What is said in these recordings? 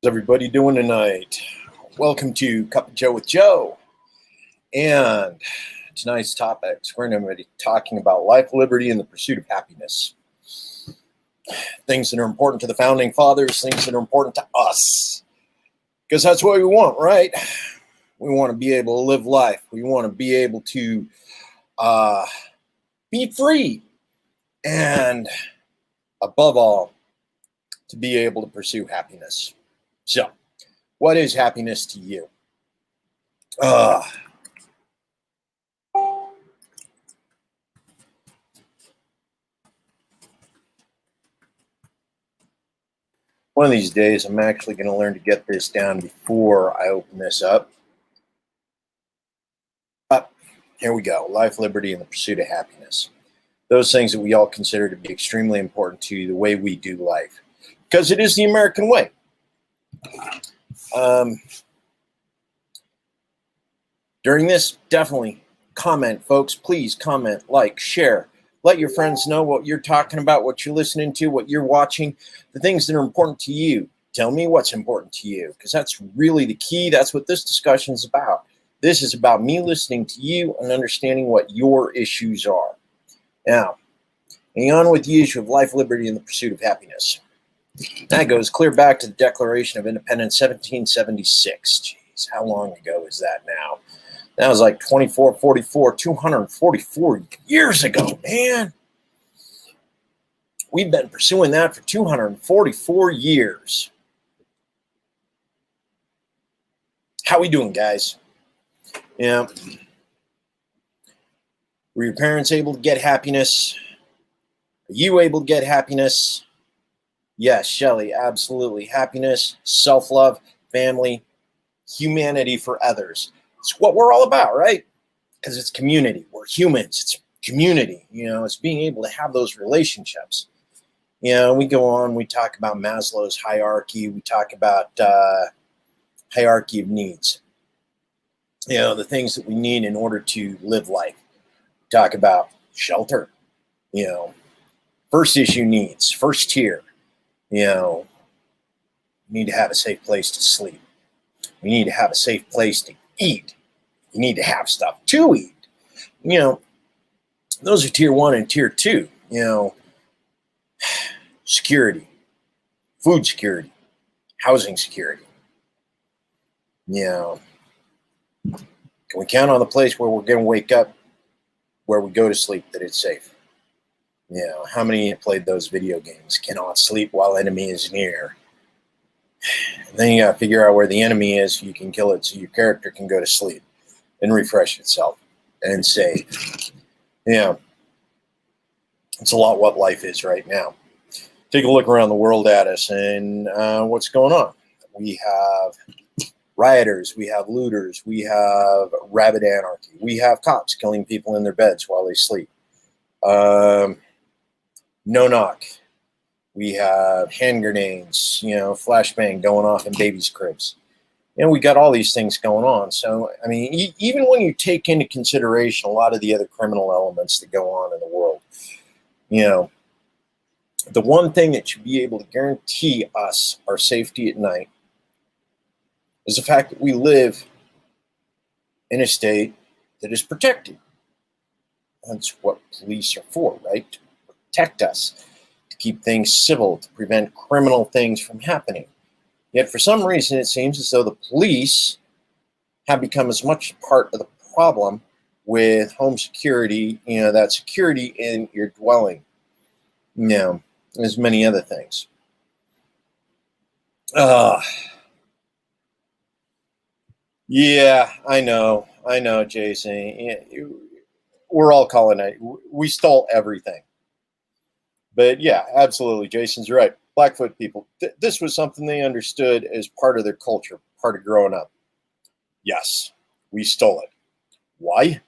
How's everybody doing tonight? Welcome to Cup of Joe with Joe. And tonight's topics, we're going to be talking about life, liberty, and the pursuit of happiness. Things that are important to the founding fathers, things that are important to us. Because that's what we want, right? We want to be able to live life. We want to be able to be free. And above all, to be able to pursue happiness. So, what is happiness to you? One of these days, I'm actually going to learn to get this down before I open this up. But here we go. Life, liberty, and the pursuit of happiness. Those things that we all consider to be extremely important to the way we do life. Because it is the American way. During this, definitely comment, folks. Please comment, like, share. Let your friends know what you're talking about, what you're listening to, what you're watching, the things that are important to you. Tell me what's important to you, because that's really the key. That's what this discussion is about. This is about me listening to you and understanding what your issues are. Now, hang on with the issue of life, liberty, and the pursuit of happiness. That goes clear back to the Declaration of Independence, 1776. Jeez, how long ago is that now? That was like 244 years ago, man. We've been pursuing that for 244 years. How we doing, guys? Yeah. Were your parents able to get happiness? Are you able to get happiness? Yes, Shelley, absolutely. Happiness, self-love, family, humanity for others. It's what we're all about, right? Because it's community. We're humans. It's community. It's being able to have those relationships. We go on. We talk about Maslow's hierarchy. We talk about hierarchy of needs. The things that we need in order to live life. We talk about shelter. First issue needs, first tier. You need to have a safe place to sleep. We need to have a safe place to eat. You need to have stuff to eat. Those are tier 1 and tier 2. Security, food security, housing security. Can we count on the place where we're going to wake up, where we go to sleep, that it's safe? How many have played those video games? Cannot sleep while enemy is near. And then you got to figure out where the enemy is so you can kill it so your character can go to sleep and refresh itself and save. It's a lot what life is right now. Take a look around the world at us and what's going on. We have rioters, we have looters, we have rabid anarchy, we have cops killing people in their beds while they sleep. No knock. We have hand grenades, flashbang going off in babies' cribs. We got all these things going on. So, even when you take into consideration a lot of the other criminal elements that go on in the world, the one thing that should be able to guarantee us our safety at night is the fact that we live in a state that is protected. That's what police are for, right? To protect us, to keep things civil, to prevent criminal things from happening. Yet for some reason, it seems as though the police have become as much part of the problem with home security, that security in your dwelling, as many other things. Yeah, I know, Jason. We're all calling it. We stole everything. But yeah, absolutely. Jason's right. Blackfoot people, this was something they understood as part of their culture, part of growing up. Yes, we stole it. Why?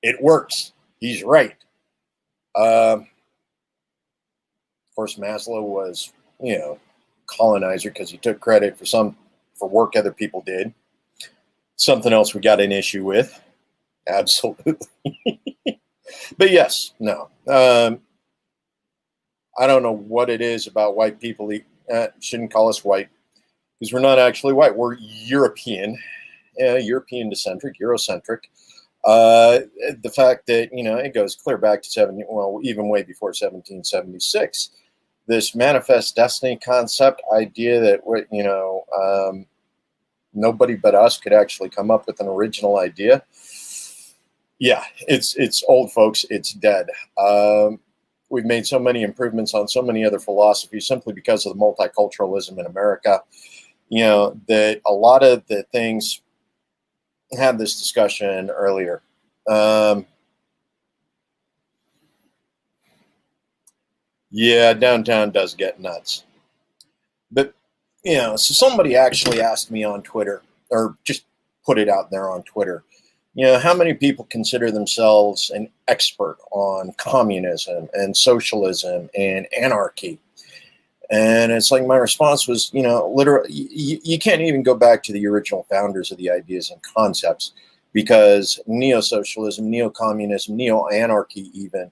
It works. He's right. Of course, Maslow was, colonizer because he took credit for work other people did. Something else we got an issue with. Absolutely. But yes, no. I don't know what it is about white people. Shouldn't call us white. because we're not actually white. We're European, European descentric, Eurocentric. The fact that, it goes clear back to even way before 1776. This manifest destiny concept idea that nobody but us could actually come up with an original idea. Yeah, it's old, folks. It's dead. We've made so many improvements on so many other philosophies simply because of the multiculturalism in America. That a lot of the things, had this discussion earlier. Yeah, downtown does get nuts. But, so somebody actually asked me on Twitter, or just put it out there on Twitter, how many people consider themselves an expert on communism and socialism and anarchy? And it's like my response was, literally, you can't even go back to the original founders of the ideas and concepts, because neo-socialism, neo-communism, neo-anarchy even,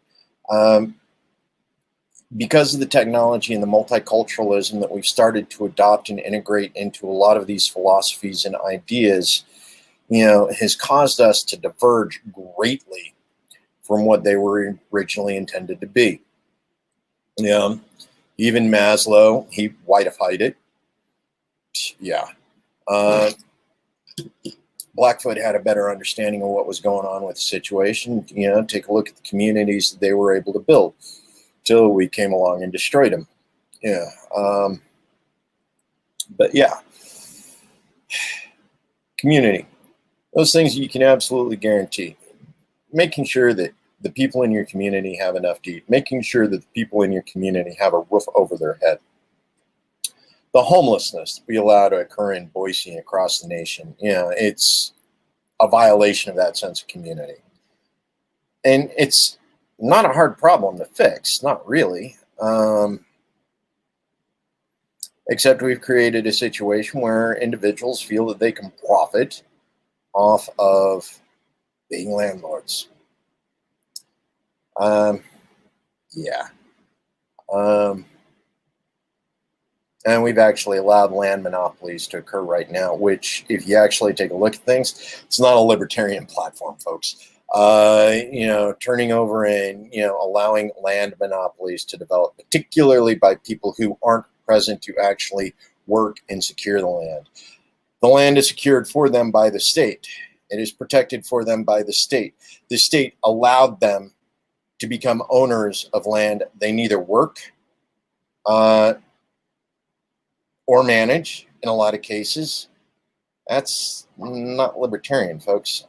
because of the technology and the multiculturalism that we've started to adopt and integrate into a lot of these philosophies and ideas, has caused us to diverge greatly from what they were originally intended to be. Even Maslow, he whiteified it. Yeah. Blackfoot had a better understanding of what was going on with the situation. Take a look at the communities that they were able to build till we came along and destroyed them. Yeah. But yeah. Community. Those things you can absolutely guarantee. Making sure that the people in your community have enough to eat, making sure that the people in your community have a roof over their head. The homelessness that we allow to occur in Boise and across the nation, it's a violation of that sense of community. And it's not a hard problem to fix, not really. Except we've created a situation where individuals feel that they can profit off of being landlords. Yeah. And we've actually allowed land monopolies to occur right now, which, if you actually take a look at things, it's not a libertarian platform, folks. Turning over and, allowing land monopolies to develop, particularly by people who aren't present to actually work and secure the land. The land is secured for them by the state. It is protected for them by the state. The state allowed them to become owners of land they neither work or manage in a lot of cases. That's not libertarian, folks.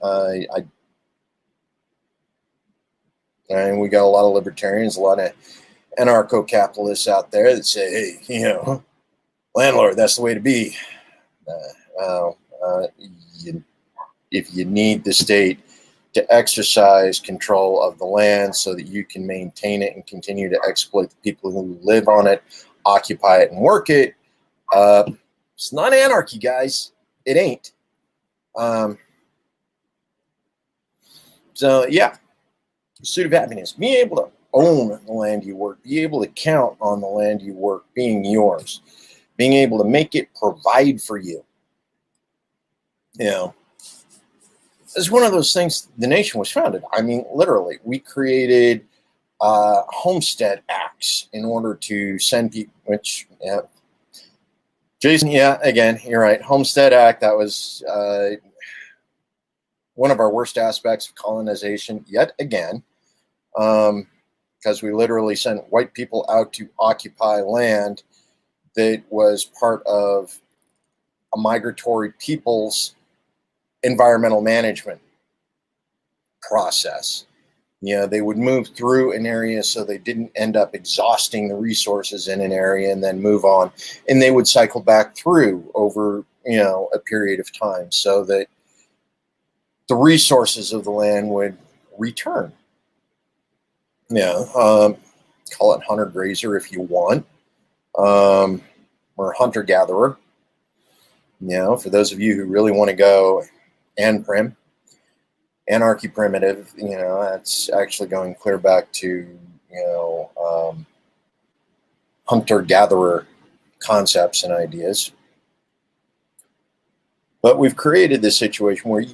And we got a lot of libertarians, a lot of anarcho-capitalists out there that say, hey, landlord, that's the way to be. If you need the state to exercise control of the land so that you can maintain it and continue to exploit the people who live on it, occupy it, and work it, it's not anarchy, guys. It ain't. So, yeah. Pursuit of happiness. Being able to own the land you work. Be able to count on the land you work being yours. Being able to make it provide for you. It's one of those things. The nation was founded. I mean, literally, we created homestead acts in order to send people, which, Jason, again, you're right. Homestead Act, that was one of our worst aspects of colonization yet again, because we literally sent white people out to occupy land that was part of a migratory people's environmental management process. They would move through an area so they didn't end up exhausting the resources in an area and then move on. And they would cycle back through over, a period of time so that the resources of the land would return. Call it hunter-grazer if you want, or hunter-gatherer. For those of you who really want to go anarchy primitive, that's actually going clear back to, hunter-gatherer concepts and ideas. But we've created this situation where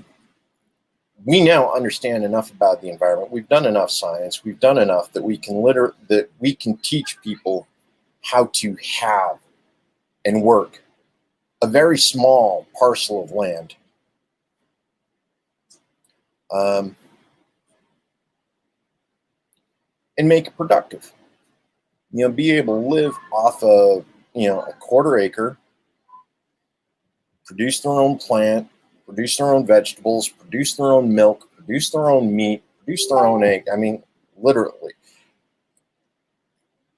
we now understand enough about the environment. We've done enough science. We've done enough that we can teach people how to have and work a very small parcel of land. And make it productive. Be able to live off of, a quarter acre, produce their own plant, produce their own vegetables, produce their own milk, produce their own meat, produce their own egg. I mean, literally.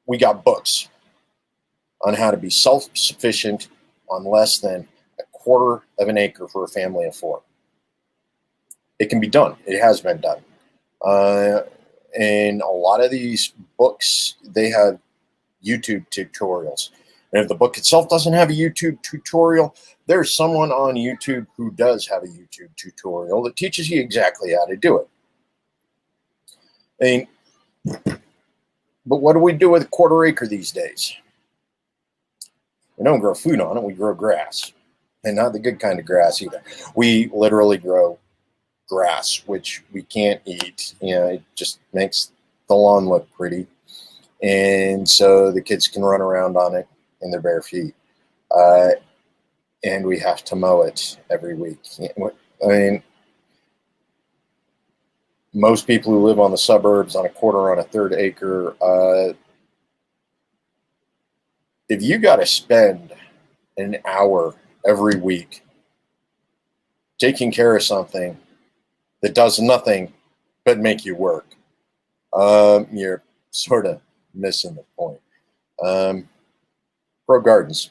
We got books on how to be self-sufficient on less than a quarter of an acre for a family of 4. It can be done. It has been done. And a lot of these books, they have YouTube tutorials. And if the book itself doesn't have a YouTube tutorial, there's someone on YouTube who does have a YouTube tutorial that teaches you exactly how to do it. I mean, but what do we do with a quarter acre these days? We don't grow food on it. We grow grass, and not the good kind of grass either. We literally grow grass, which we can't eat. It just makes the lawn look pretty. And so the kids can run around on it in their bare feet. And we have to mow it every week. I mean, most people who live on the suburbs on a quarter, on a third acre, if you got to spend an hour every week taking care of something that does nothing but make you work, you're sort of missing the point. Grow gardens.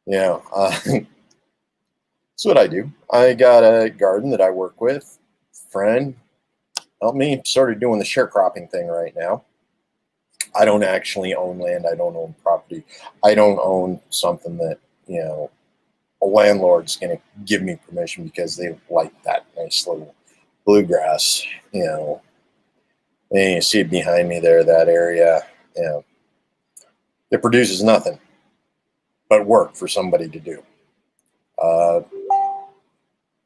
That's what I do. I got a garden that I work with. Friend help me, started doing the sharecropping thing right now. I don't actually own land. I don't own property. I don't own something that, a landlord's going to give me permission because they like that nice little bluegrass, And you see it behind me there, that area, it produces nothing but work for somebody to do.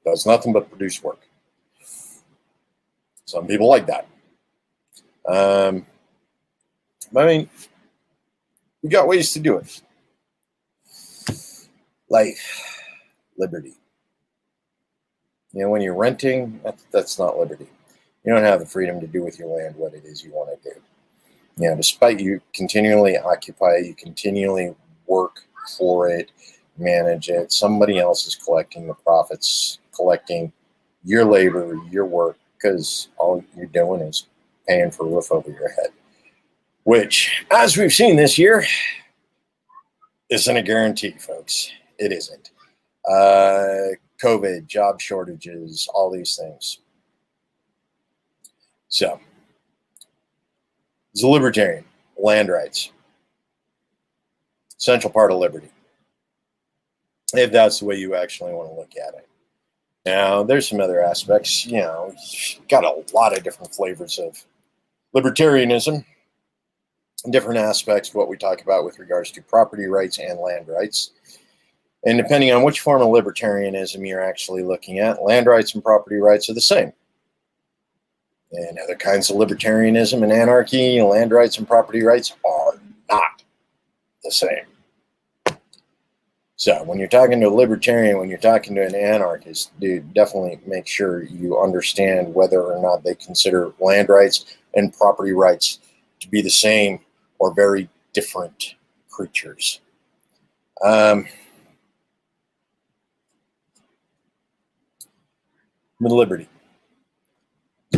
Does nothing but produce work. Some people like that. I mean, we got ways to do it. Life, liberty. When you're renting, that's not liberty. You don't have the freedom to do with your land what it is you want to do. Despite you continually occupy it, you continually work for it, manage it. Somebody else is collecting the profits, collecting your labor, your work, because all you're doing is paying for a roof over your head. Which, as we've seen this year, isn't a guarantee, folks. It isn't. COVID, job shortages, all these things. So, as a libertarian, land rights, essential part of liberty, if that's the way you actually want to look at it. Now, there's some other aspects, got a lot of different flavors of libertarianism, different aspects of what we talk about with regards to property rights and land rights. And depending on which form of libertarianism you're actually looking at, land rights and property rights are the same. And other kinds of libertarianism and anarchy, land rights and property rights are not the same. So when you're talking to a libertarian, when you're talking to an anarchist, dude, definitely make sure you understand whether or not they consider land rights and property rights to be the same or very different creatures. With liberty,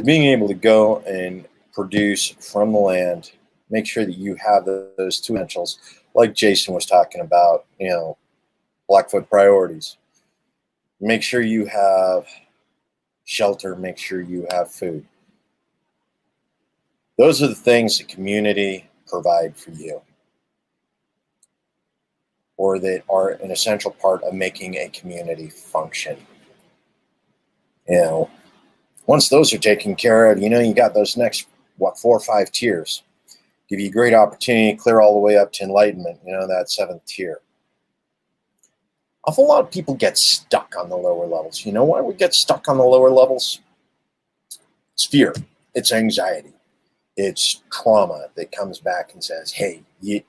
being able to go and produce from the land, make sure that you have those two essentials, like Jason was talking about, Blackfoot priorities. Make sure you have shelter, make sure you have food. Those are the things the community provide for you, or that are an essential part of making a community function. Once those are taken care of, you got those next, 4 or 5 tiers. Give you a great opportunity, clear all the way up to enlightenment, that 7th tier. Awful lot of people get stuck on the lower levels. You know why we get stuck on the lower levels? It's fear. It's anxiety. It's trauma that comes back and says, hey, you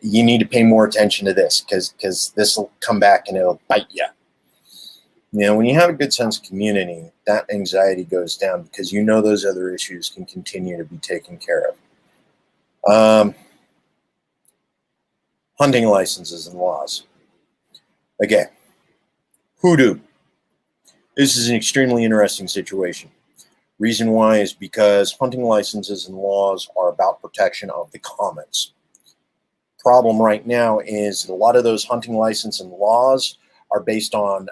need to pay more attention to this because this will come back and it'll bite you. You know, when you have a good sense of community, that anxiety goes down because you know those other issues can continue to be taken care of. Hunting licenses and laws. Again, hoodoo. This is an extremely interesting situation. Reason why is because hunting licenses and laws are about protection of the commons. Problem right now is that a lot of those hunting license and laws are based on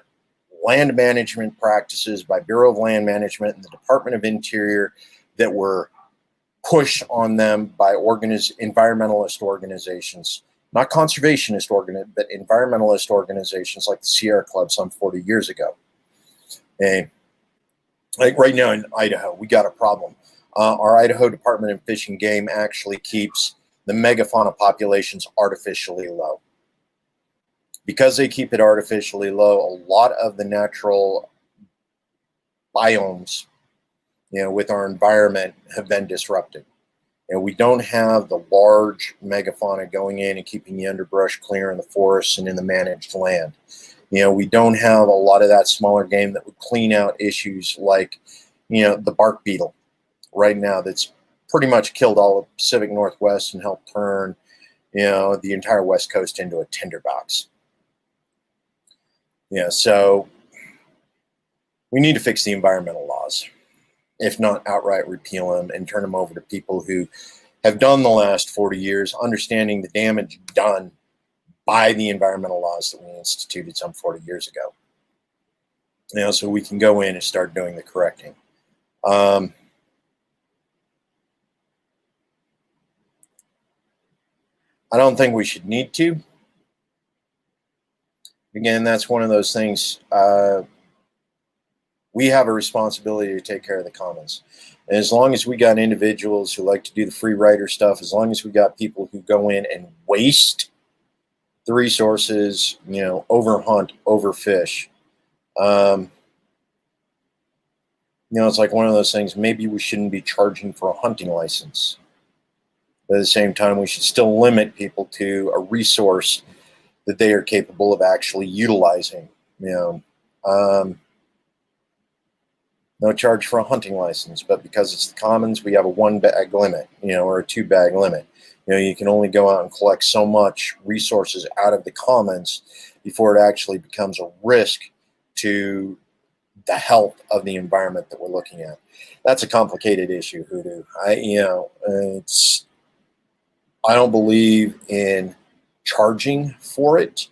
land management practices by Bureau of Land Management and the Department of Interior that were pushed on them by environmentalist organizations, not conservationist but environmentalist organizations like the Sierra Club some 40 years ago. And like right now in Idaho, we got a problem. Our Idaho Department of Fish and Game actually keeps the megafauna populations artificially low. Because they keep it artificially low, a lot of the natural biomes, you know, with our environment have been disrupted. And we don't have the large megafauna going in and keeping the underbrush clear in the forests and in the managed land. You know, we don't have a lot of that smaller game that would clean out issues like, you know, the bark beetle right now that's pretty much killed all of Pacific Northwest and helped turn, you know, the entire West Coast into a tinderbox. Yeah, so we need to fix the environmental laws, if not outright repeal them and turn them over to people who have done the last 40 years, understanding the damage done by the environmental laws that we instituted some 40 years ago. You know, so we can go in and start doing the correcting. I don't think we should need to. Again, that's one of those things. We have a responsibility to take care of the commons. And as long as we got individuals who like to do the free rider stuff, as long as we got people who go in and waste the resources, you know, overhunt, overfish, you know, it's like one of those things, maybe we shouldn't be charging for a hunting license. But at the same time, we should still limit people to a resource that they are capable of actually utilizing. You know, no charge for a hunting license, but because it's the commons, we have a 1 bag limit, you know, or a 2 bag limit. You know, you can only go out and collect so much resources out of the commons before it actually becomes a risk to the health of the environment that we're looking at. That's a complicated issue, Hoodoo. I don't believe in charging for it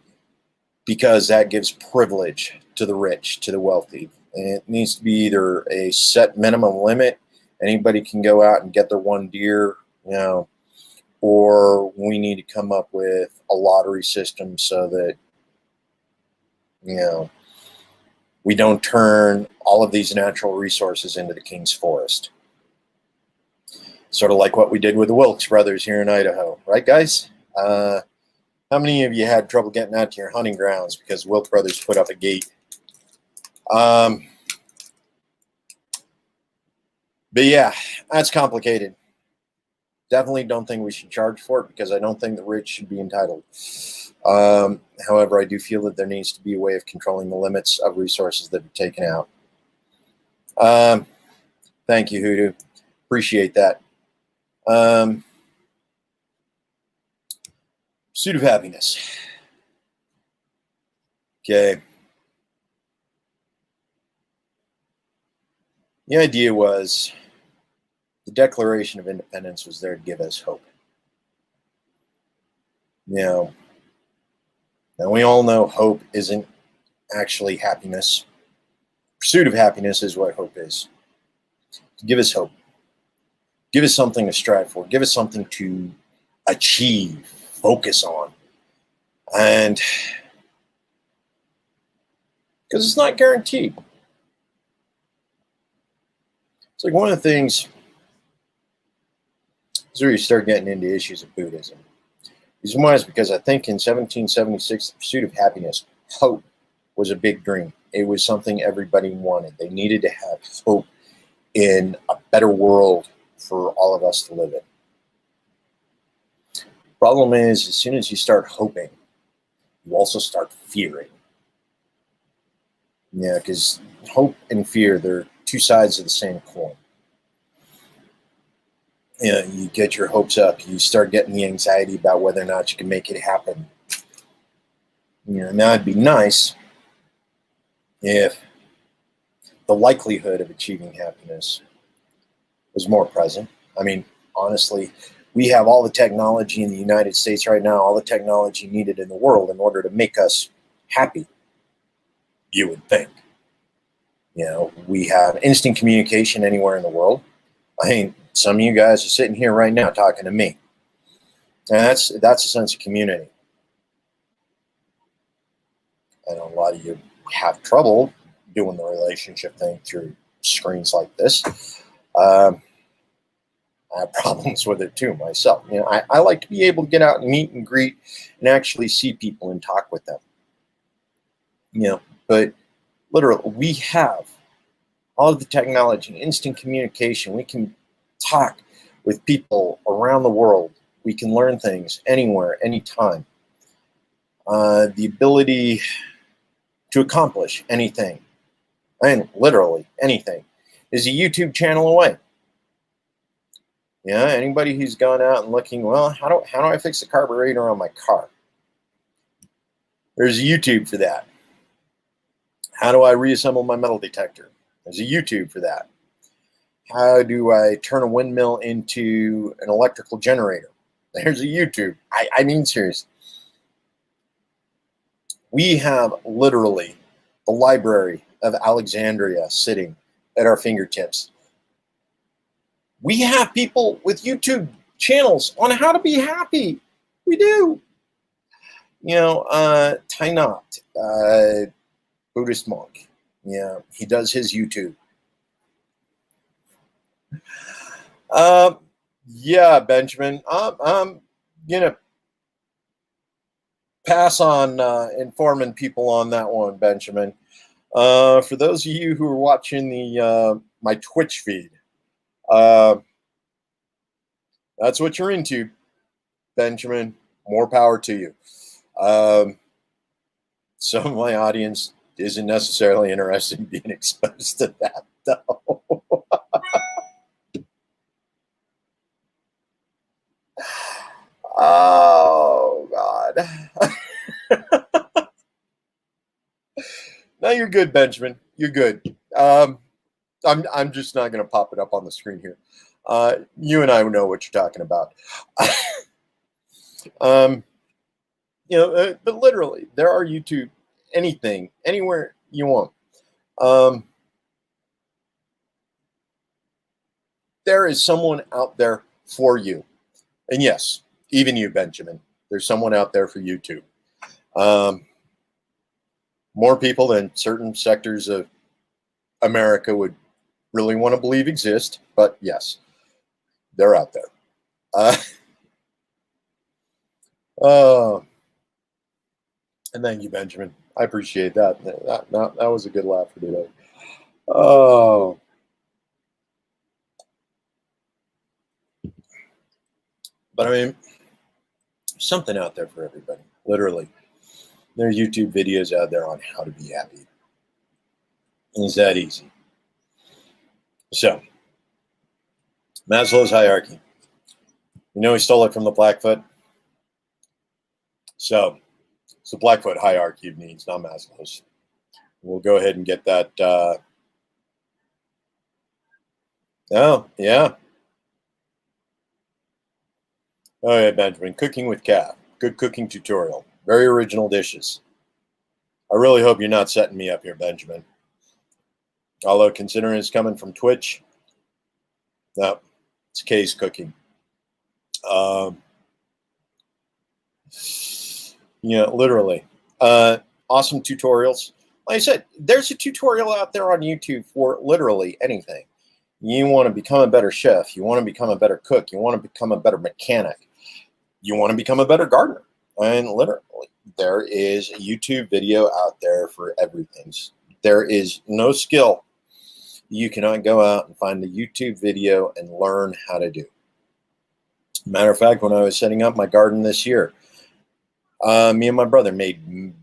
because that gives privilege to the rich, to the wealthy. And it needs to be either a set minimum limit, anybody can go out and get their 1 deer, you know, or we need to come up with a lottery system so that, you know, we don't turn all of these natural resources into the King's Forest. Sort of like what we did with the Wilkes brothers here in Idaho, right, guys? How many of you had trouble getting out to your hunting grounds because Wilkes brothers put up a gate? But yeah, that's complicated. Definitely don't think we should charge for it because I don't think the rich should be entitled. However, I do feel that there needs to be a way of controlling the limits of resources that are taken out. Thank you, Hoodoo. Appreciate that. Pursuit of happiness. Okay. The idea was the Declaration of Independence was there to give us hope. You know, and we all know hope isn't actually happiness. Pursuit of happiness is what hope is. To give us hope. Give us something to strive for. Give us something to achieve, focus on. And because it's not guaranteed. It's like one of the things, this is where you start getting into issues of Buddhism. The reason why is because I think in 1776, the pursuit of happiness hope was a big dream. It was something everybody wanted. They needed to have hope in a better world for all of us to live in. Problem is, as soon as you start hoping, you also start fearing. Yeah, because hope and fear, they're two sides of the same coin. You know, you get your hopes up, you start getting the anxiety about whether or not you can make it happen. You know, now it'd be nice if the likelihood of achieving happiness was more present. I mean, honestly, we have all the technology in the United States right now, all the technology needed in the world in order to make us happy, you would think. You know, we have instant communication anywhere in the world. I mean, some of you guys are sitting here right now talking to me. And that's a sense of community. I know a lot of you have trouble doing the relationship thing through screens like this. I have problems with it too myself. You know, I like to be able to get out and meet and greet and actually see people and talk with them. You know, but literally, we have all of the technology, instant communication. We can talk with people around the world. We can learn things anywhere, anytime. The ability to accomplish anything, and literally anything, is a YouTube channel away. Yeah, anybody who's gone out and looking, well, how do I fix the carburetor on my car? There's a YouTube for that. How do I reassemble my metal detector? There's a YouTube for that. How do I turn a windmill into an electrical generator? There's a YouTube. I mean, seriously. We have literally the Library of Alexandria sitting at our fingertips. We have people with YouTube channels on how to be happy. We do. You know, Thich Nhat, Buddhist monk. Yeah, he does his YouTube. Yeah, Benjamin. I'm gonna pass on informing people on that one, Benjamin. For those of you who are watching the my Twitch feed, that's what you're into, Benjamin. More power to you. Some of my audience isn't necessarily interested in being exposed to that, though. Oh God. No, you're good, Benjamin. You're good. I'm just not going to pop it up on the screen here. You and I know what you're talking about. You know, but literally, there are YouTube, anything, anywhere you want. There is someone out there for you. And yes, even you, Benjamin, there's someone out there for you too. More people than certain sectors of America would really want to believe exist, but yes, they're out there. And thank you, Benjamin. I appreciate that. That was a good laugh for today. Oh. But I mean, something out there for everybody, literally. There's YouTube videos out there on how to be happy. It's that easy. So, Maslow's hierarchy. You know he stole it from the Blackfoot. So, it's the Blackfoot hierarchy of needs, not Maslow's. We'll go ahead and get that. Oh, yeah. Oh, yeah, Benjamin. Cooking with Cat. Good cooking tutorial. Very original dishes. I really hope you're not setting me up here, Benjamin. Although, considering it's coming from Twitch, no, it's Kay's cooking. Yeah, literally. Awesome tutorials. Like I said, there's a tutorial out there on YouTube for literally anything. You want to become a better chef. You want to become a better cook. You want to become a better mechanic. You want to become a better gardener. And literally, There is a YouTube video out there for everything. There is no skill you cannot go out and find the YouTube video and learn how to do. Matter of fact, when I was setting up my garden this year, me and my brother made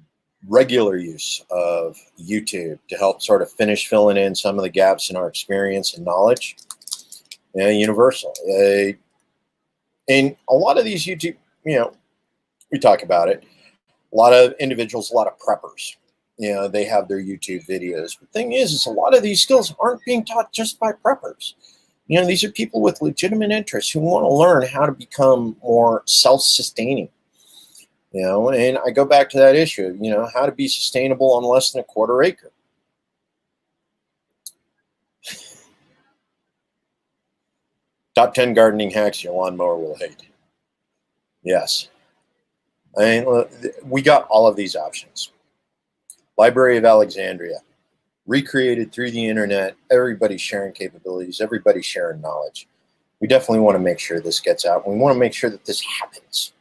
regular use of YouTube to help sort of finish filling in some of the gaps in our experience and knowledge. Universal. And a lot of these YouTube, we talk about it. A lot of individuals, a lot of preppers, they have their YouTube videos. The thing is a lot of these skills aren't being taught just by preppers. These are people with legitimate interests who want to learn how to become more self-sustaining. And I go back to that issue, how to be sustainable on less than a quarter acre. Top 10 gardening hacks your lawnmower will hate. Yes. We got all of these options. Library of Alexandria, recreated through the internet, everybody's sharing capabilities, everybody's sharing knowledge. We definitely want to make sure this gets out. We want to make sure that this happens.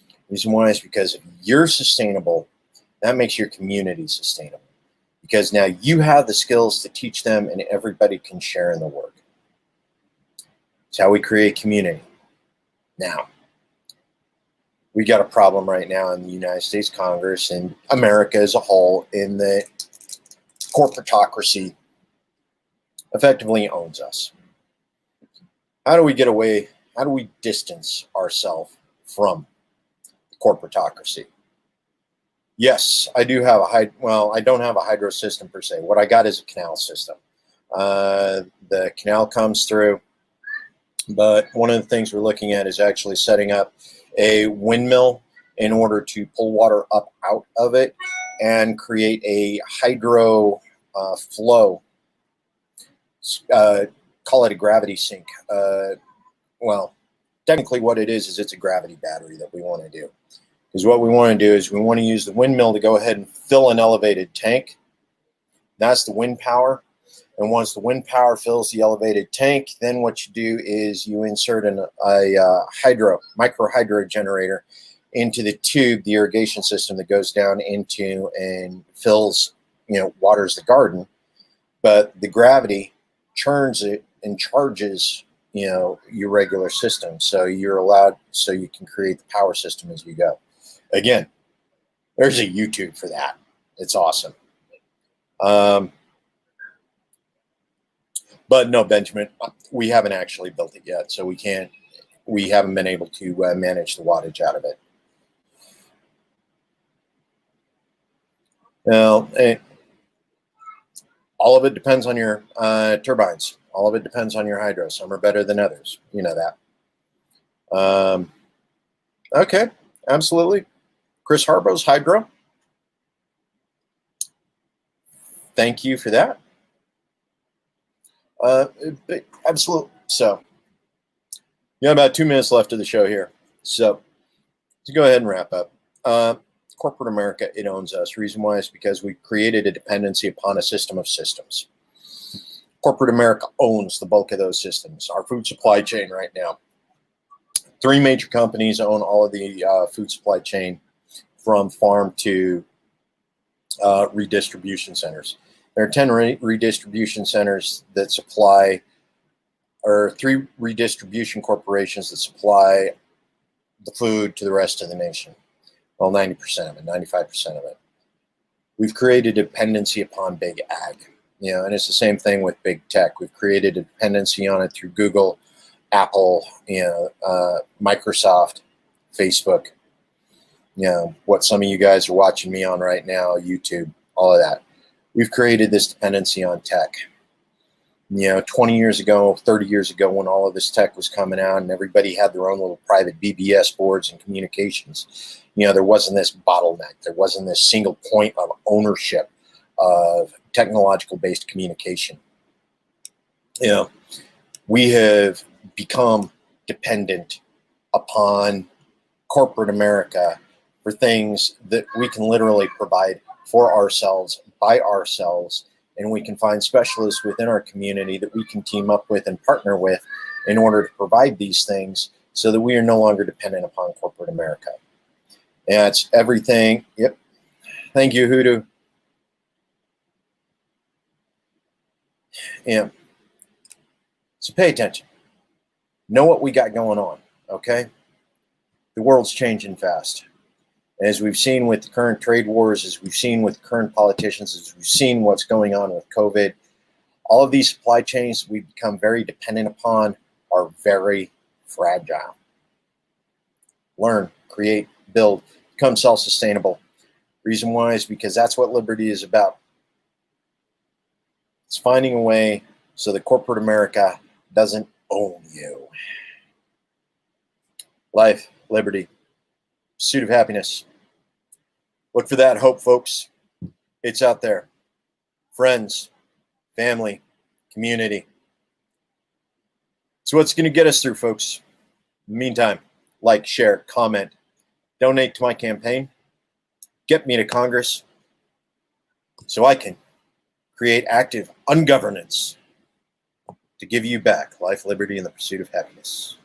The reason why is because if you're sustainable, that makes your community sustainable. Because now you have the skills to teach them and everybody can share in the work. It's how we create community. Now, we got a problem right now in the United States Congress and America as a whole in the corporatocracy effectively owns us. How do we get away? How do we distance ourselves from corporatocracy? Yes, I do have I don't have a hydro system per se. What I got is a canal system. The canal comes through, but one of the things we're looking at is actually setting up a windmill in order to pull water up out of it and create a hydro flow. Call it a gravity sink. Well, technically what it is it's a gravity battery that we want to do. Because what we want to do is we want to use the windmill to go ahead and fill an elevated tank. That's the wind power. And once the wind power fills the elevated tank, then what you do is you insert a micro hydro generator into the tube, the irrigation system that goes down into and fills, waters the garden. But the gravity churns it and charges, your regular system. So you're allowed, so you can create the power system as you go. Again, there's a YouTube for that. It's awesome. But no, Benjamin, we haven't actually built it yet, so we haven't been able to manage the wattage out of it. Now, all of it depends on your turbines. All of it depends on your hydro. Some are better than others. You know that. Okay, absolutely. Chris Harbo's hydro. Thank you for that. Absolutely. So, about 2 minutes left of the show here. So, to go ahead and wrap up. Corporate America, it owns us. Reason why is because we created a dependency upon a system of systems. Corporate America owns the bulk of those systems. Our food supply chain right now. 3 major companies own all of the food supply chain from farm to redistribution centers. There are 10 redistribution centers that supply, or 3 redistribution corporations that supply the food to the rest of the nation. Well, 90% of it, 95% of it. We've created a dependency upon big ag, and it's the same thing with big tech. We've created a dependency on it through Google, Apple, Microsoft, Facebook, what some of you guys are watching me on right now, YouTube, all of that. We've created this dependency on tech. 20 years ago, 30 years ago, when all of this tech was coming out and everybody had their own little private BBS boards and communications, there wasn't this bottleneck. There wasn't this single point of ownership of technological-based communication. We have become dependent upon corporate America for things that we can literally provide for ourselves, by ourselves, and we can find specialists within our community that we can team up with and partner with in order to provide these things so that we are no longer dependent upon corporate America. Yeah, it's everything. Yep. Thank you, Hoodoo. Yeah. So pay attention. Know what we got going on, okay? The world's changing fast. As we've seen with the current trade wars, as we've seen with current politicians, as we've seen what's going on with COVID, all of these supply chains we've become very dependent upon are very fragile. Learn, create, build, become self-sustainable. Reason why is because that's what liberty is about. It's finding a way so that corporate America doesn't own you. Life, liberty, pursuit of happiness. Look for that hope, folks. It's out there. Friends, family, community. It's what's going to get us through, folks. In the meantime, like, share, comment, donate to my campaign, get me to Congress so I can create active ungovernance to give you back life, liberty, and the pursuit of happiness.